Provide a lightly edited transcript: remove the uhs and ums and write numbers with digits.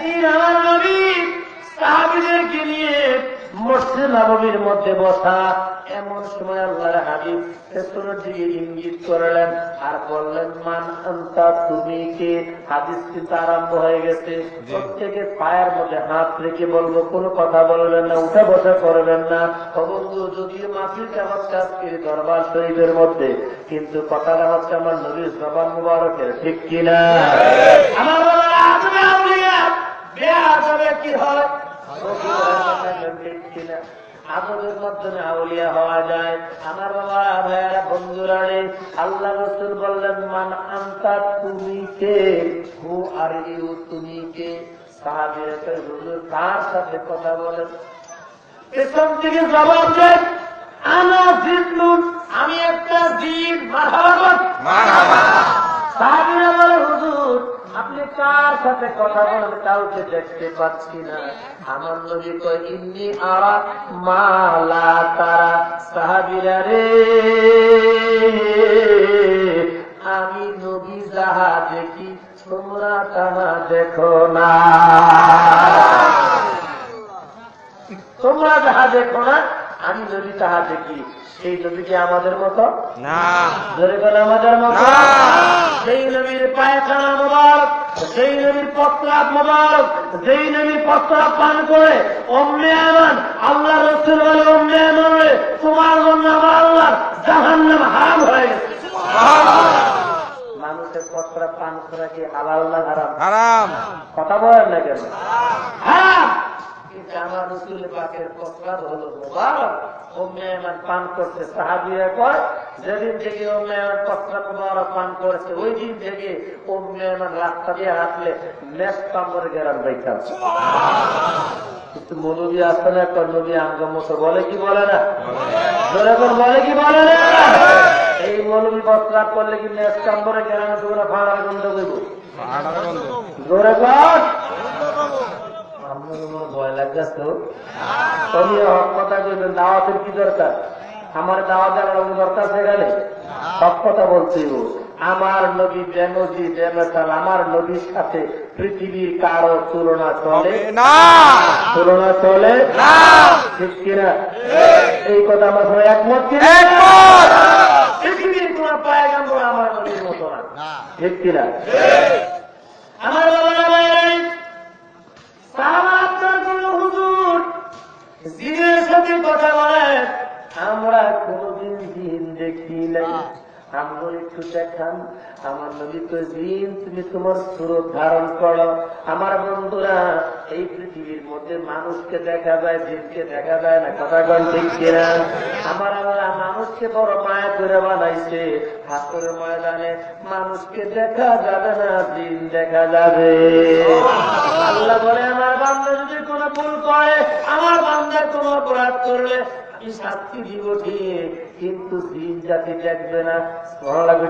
একদিন আমার নবী সাহাবীদেরকে নিয়ে মসজিদ নববীর মধ্যে বসা, এমন সময় আল্লাহর হাবিব পেছনের দিকে ইঙ্গিত করলেন আর বললেন, মান আনতা, তুমি কে? হাদিস কিন্তু আরম্ভ হয়ে গেছে। প্রত্যেকে পায়ের মধ্যে হাত রেখে বলবো, কোনো কথা বলবেন না, উঠা বসা করবেন না। বন্ধু, যদিও মাহফিলটা হচ্ছে আজকে দরবার শরীফের মধ্যে, কিন্তু কথাটা হচ্ছে আমার নবীর জবান মুবারকের, ঠিক কিনা? আমার বাবা কি হয় আদবের মাধ্যমে আউলিয়া হওয়া যায়। আমার বাবা ভাইয়ারা বন্ধুরা, আল্লাহ রাসূল বললেন, মান আনতা, তুমি কে? হু আর ইউ, তুমি কে? সাহাবীরা কয়, হুজুর কার সাথে কথা বলেন? পেছন থেকে জবাব দেন, আনা জিন্নুন, আমি একটা জিন। মারহাবা মারহাবা। সাহাবীরা বলে, হুজুর আপনি কার সাথে কথা বলেন? কাউকে দেখতে পাচ্ছি না। আমার নবী কয়, ইন্নী আরা মা লা তারা। সাহাবীরা রে, আমি নবী যাহা দেখি তোমরা তাহা দেখো না। তোমরা যাহা দেখো না, আমি নবী তাহা দেখি। সেই নবীকে আমাদের মতো না, ধরে গেল আমাদের মতো। সেই নবীর পায়খানা মোবারক, সেই নবীর প্রস্রাব মোবারক, যেই নবীর প্রস্রাব পান করে উম্মে আমান, আল্লাহ রাসূল বলে, উম্মে আমান রে, তোমার জন্য আমার আল্লাহ জাহান্নাম হারাম হয়ে গেছে। মানুষের প্রস্রাব পান করা কি হালাল না হারাম? হারাম। কথা বলেন না কেন? হারাম। কিন্তু আমার রাসূল পাকের প্রস্রাব হলো মোবারক, উম্মে আমান পান করছে। সাহাবীরা কয়, যেদিন থেকে উম্মে আমান প্রস্রাব মোবারক পান করেছে, ওই দিন থেকে উম্মে আমান রাস্তা দিয়ে হাঁটলে নেস্তাম্বরে গেরান বাইতাম। কিন্তু মৌলবী আসে না, একটা নবী আঙ্গম মতো বলে কি বলে না? বলে কি বলে না? এই মৌলবী প্রস্রাব করলে কি নেস্তাম্বরে গেরানো তোমরা ভাড়ার গন্ধ করবো? জোরে কর। ভয় লাগছে তো? তুমি হক কথা বলবেন। দাওয়াতের কি দরকার? আমার দাওয়াত দেওয়ার দরকার সেখানে সব কথা বলছি। আমার নবী বেনজি বেমেসাল, আমার নবীর সাথে পৃথিবীর কারো তুলনা চলে না, তুলনা চলে না, ঠিক কিনা? এই কথা আমার সবাই একমত কিনা? পৃথিবীর কোন পয়গম্বর আমার নবীর মতো না, ঠিক কিনা? আমার বাবা আপনার কোন হুজুর জিনের সাথে কথা বলেন? আমরা কোনদিন জিন দেখি নাই। আমরা একটু দেখান। আমার নবী তো জিন, তুমি তোমার সুরত ধারণ করো। আমার বন্ধুরা, এই পৃথিবীর মধ্যে মানুষকে দেখা যায়, জিনকে দেখা যায় না। কথা কন ঠিক কিনা? আমার আল্লাহ মানুষকে বড় মায়া করে বানাইছে। হাসরের ময়দানে মানুষকে দেখা যাবে না, জিন দেখা যাবে। আল্লাহ বলে, আমার বান্দা যদি কোনো ভুল করে, আমার বান্দার কোনো অপরাধ করলে আমি শাস্তি দিব ঠিক, কিন্তু জিন জাতি দেখবে না। ভালো লাগবে?